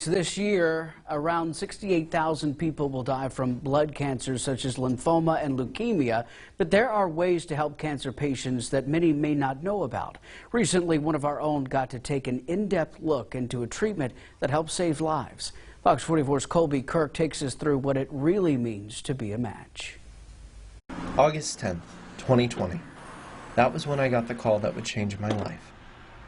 This year, around 68,000 people will die from blood cancers such as lymphoma and leukemia, but there are ways to help cancer patients that many may not know about. Recently, one of our own got to take an in-depth look into a treatment that helps save lives. Fox 44's Colby Kirk takes us through what it really means to be a match. August 10th, 2020. That was when I got the call that would change my life.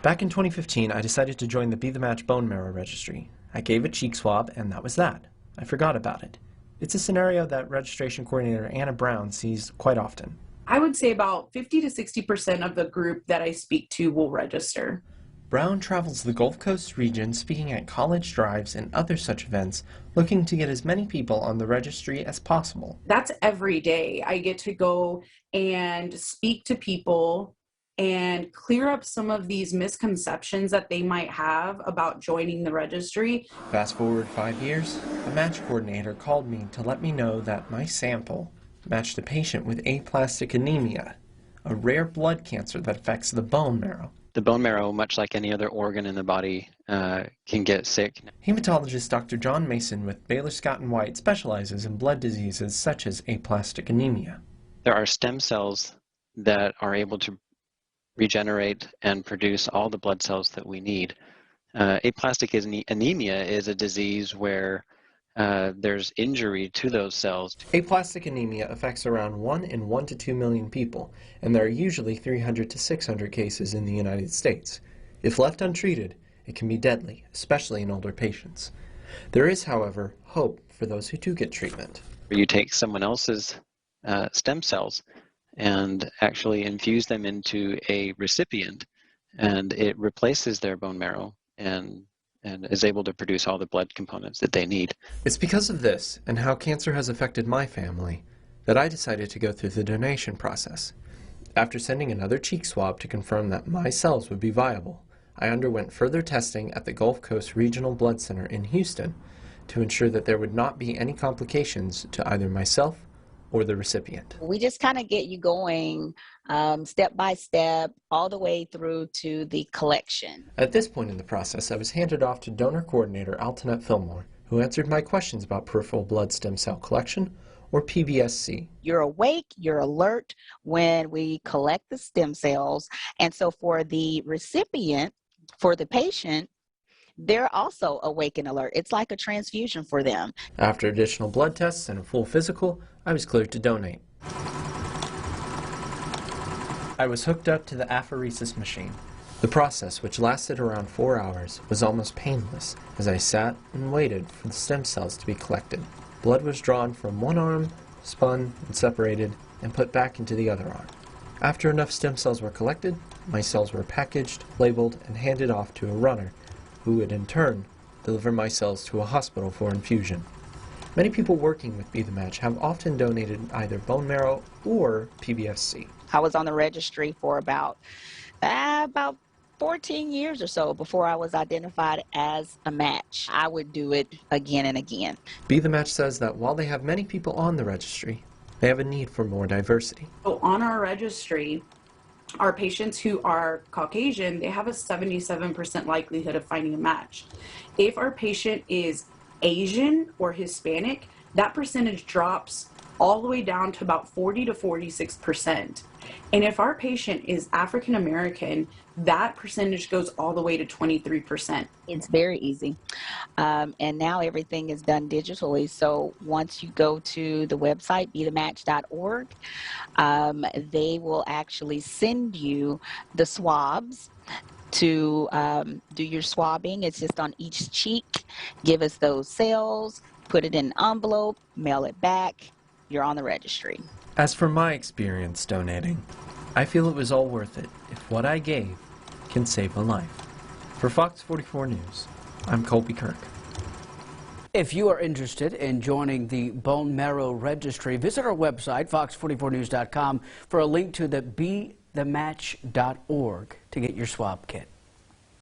Back in 2015, I decided to join the Be the Match bone marrow registry. I gave a cheek swab, and that was that. I forgot about it. It's a scenario that registration coordinator Anna Brown sees quite often. I would say about 50 to 60% of the group that I speak to will register. Brown travels the Gulf Coast region speaking at college drives and other such events, looking to get as many people on the registry as possible. That's every day. I get to go and speak to people and clear up some of these misconceptions that they might have about joining the registry. Fast forward 5 years, a match coordinator called me to let me know that my sample matched a patient with aplastic anemia, a rare blood cancer that affects the bone marrow. The bone marrow, much like any other organ in the body, can get sick. Hematologist Dr. John Mason with Baylor Scott & White specializes in blood diseases such as aplastic anemia. There are stem cells that are able to regenerate and produce all the blood cells that we need. Aplastic anemia is a disease where there's injury to those cells. Aplastic anemia affects around 1 in 1 to 2 million people, and there are usually 300 to 600 cases in the United States. If left untreated, it can be deadly, especially in older patients. There is, however, hope for those who do get treatment. You take someone else's stem cells and actually infuse them into a recipient, and it replaces their bone marrow and is able to produce all the blood components that they need. It's because of this, and how cancer has affected my family, that I decided to go through the donation process. After sending another cheek swab to confirm that my cells would be viable, I underwent further testing at the Gulf Coast Regional Blood Center in Houston to ensure that there would not be any complications to either myself or the recipient. We just kind of get you going step by step all the way through to the collection. At this point in the process, I was handed off to donor coordinator Altonette Fillmore, who answered my questions about peripheral blood stem cell collection, or PBSC. You're awake, you're alert when we collect the stem cells, and so for the recipient, for the patient, they're also awake and alert. It's like a transfusion for them. After additional blood tests and a full physical, I was cleared to donate. I was hooked up to the apheresis machine. The process, which lasted around 4 hours, was almost painless as I sat and waited for the stem cells to be collected. Blood was drawn from one arm, spun and separated, and put back into the other arm. After enough stem cells were collected, my cells were packaged, labeled, and handed off to a runner, who would in turn deliver my cells to a hospital for infusion. Many people working with Be the Match have often donated either bone marrow or PBSC. I was on the registry for about 14 years or so before I was identified as a match. I would do it again and again. Be the Match says that while they have many people on the registry, they have a need for more diversity. So on our registry, our patients who are Caucasian, they have a 77% likelihood of finding a match. If our patient is Asian or Hispanic, that percentage drops all the way down to about 40 to 46%. And if our patient is African American, that percentage goes all the way to 23%. It's very easy. And now everything is done digitally. So once you go to the website, bethematch.org, they will actually send you the swabs to do your swabbing. It's just on each cheek. Give us those cells, put it in an envelope, mail it back. You're on the registry. As for my experience donating, I feel it was all worth it if what I gave can save a life. For Fox 44 News, I'm Colby Kirk. If you are interested in joining the bone marrow registry, visit our website, fox44news.com, for a link to the bethematch.org to get your swab kit.